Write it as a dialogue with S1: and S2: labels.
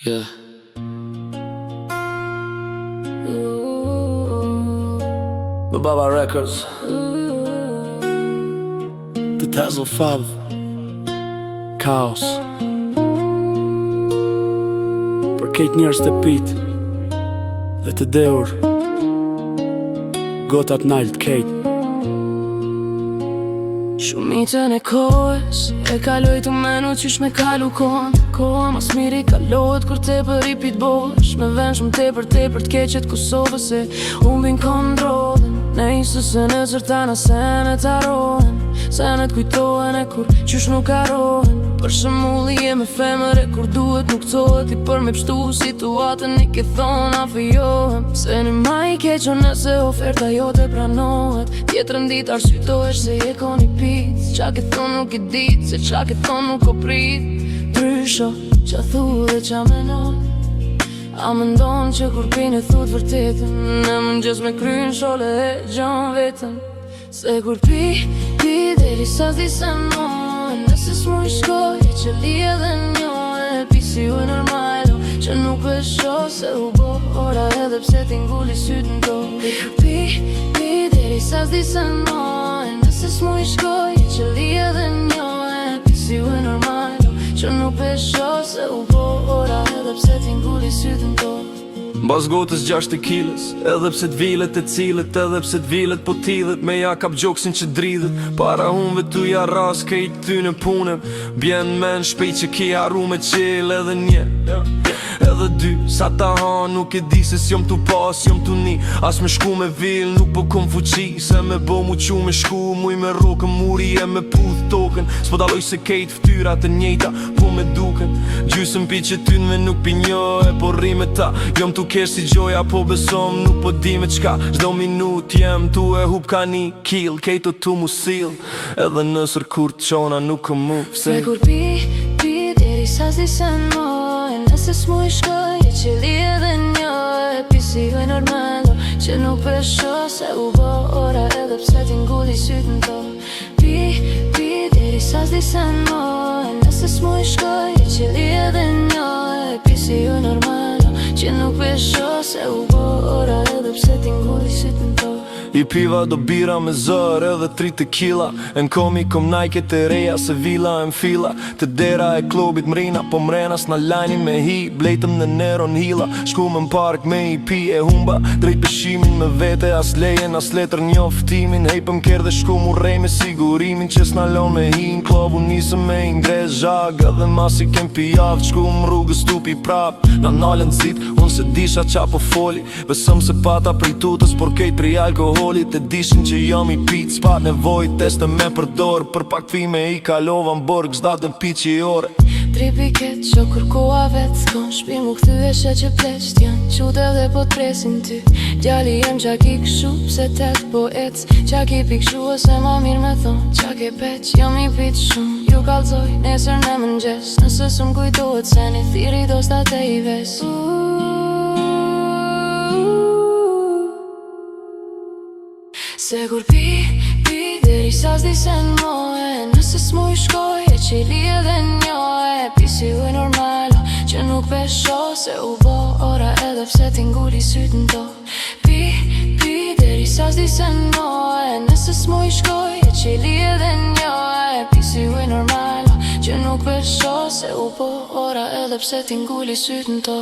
S1: Yeah. Baba Records. The Tazzle Fav. Kaos. Për kejt njerës të pit dhe të deur, gotat nalt kejt.
S2: Shumicën e kohës e kaloj të menu qysh me kalu kohën. Koha mas miri kalohet kur te për i pit bosh, me ven shumë tepër t'keqet Kosovës se umbin kontrolën. Ne isë se në zërtana senet arohen, senet kujtohen e kur qysh nuk arohen. Për shemulli je me femër e kur duhet nuk cohet, i për me pështu situatën i ke thonë afijohem. Se një ma i keqo nëse oferta jo te pranohet, tjetërën dit arsytohesh se je kon i pit. Qa ke thonë nuk i dit, se qa ke thonë nuk o prit. Drysho, qa thu dhe qa menon, a mendon që kur pin e thut vërtetën, në mëngjes me kryn shole e gjon vetëm. Se kur pi deri sa s'di se mojnë, nëse s'mu i shkoj e që li edhe njojnë. Pi si u e normalo që nuk pesho se u bo ora, edhe pse t'ingulli sytë në do. Pi deri sa s'di se mojnë, nëse s'mu i shkoj e që li edhe njojnë. Pi si u e normalo që nuk pesho se u bo ora, edhe pse t'ingulli sytë në do.
S3: Bas gotës 6 kilës, edhe pse t'vilet e cilët, edhe pse t'vilet po t'idhet, me ja kap gjoksin që dridhet. Para humve tu ja ras kejt ty në punëm, bjen men shpejt që ki arru me qel edhe një edhe dy, sa ta han nuk e di se s'jom t'u pas, jom t'u ni. As me shku me vil, nuk po kom fuqi, se me bo mu qu me shku, muj me rokën, muri e me puth tokën. S'po daloj se kejt ftyrat e njejta, po me duken. Gjysën pi që tynve nuk pi njo, e po rime ta, jom t'u kesh si gjoja, po besom nuk po di me qka. Zdo minut jem tu e hup ka një kill, kejto tu mu sil, edhe nësër kur t'qona nuk kom mu.
S2: Se kur pi deri sa s'di se mojnë, nëse s'mu i shkoj e që li edhe njoj. Pi si u e normalo që nuk pesho se u bo ora, edhe pse t'ingulli sytë në do. Pi deri sa s'di se mojnë, nëse s'mu i shkoj e që li edhe njoj. Pi si u e normalo që nuk pesho se u bo ora, edhe pse t'ingulli sytë në do.
S3: I piva do bira me zër edhe 3 tequila, e n'komi kom najke të reja se vila e m'fila. Të dera e klubit mrina, po mrena s'na lajnin me hi, blejtëm në neron hila. Shku me m'park me i pi e humba, drejt pëshimin me vete, as lejen as letër njoftimin. Hejpëm kër dhe shku mu rej me sigurimin, që s'na lon me hi në klobu nisëm me ingres zhag. Edhe masi kem pi javë, shku më rrugës tupi prap, na nalën zit, unë se disha qa po foli. Besëm se pata prej tutës, por kejt prej alkohol. Të dishin që jam i pit, s'pat nevoj teste me përdor, për pak fime i kalova m'borg, zdatën piqi ore.
S2: Tripi ket që kur koha vet s'kon, shpi mu këthyeshe që pleqt janë qute dhe po t'presin ty. Gjalli jem qa ki këshu, pse tet po ec, qa ki pi këshu ose ma mirë me thonë, qa ke peq, jam i pit shumë. Ju kalzoj, nesër në mëngjes, nëse s'm kujtohet se një thiri do state i ves. Se kur pi deri sa s'di se n'mojnë, nëse s'mu i shkoj e që li edhe njoj. Pi si u e normalo që nuk pesho se u bo ora, edhe pse t'ingulli sytë në do. Pi deri sa s'di se n'mojnë, nëse s'mu i shkoj e që li edhe njoj. Pi si u e normalo që nuk pesho se u bo ora, edhe pse t'ingulli sytë në do.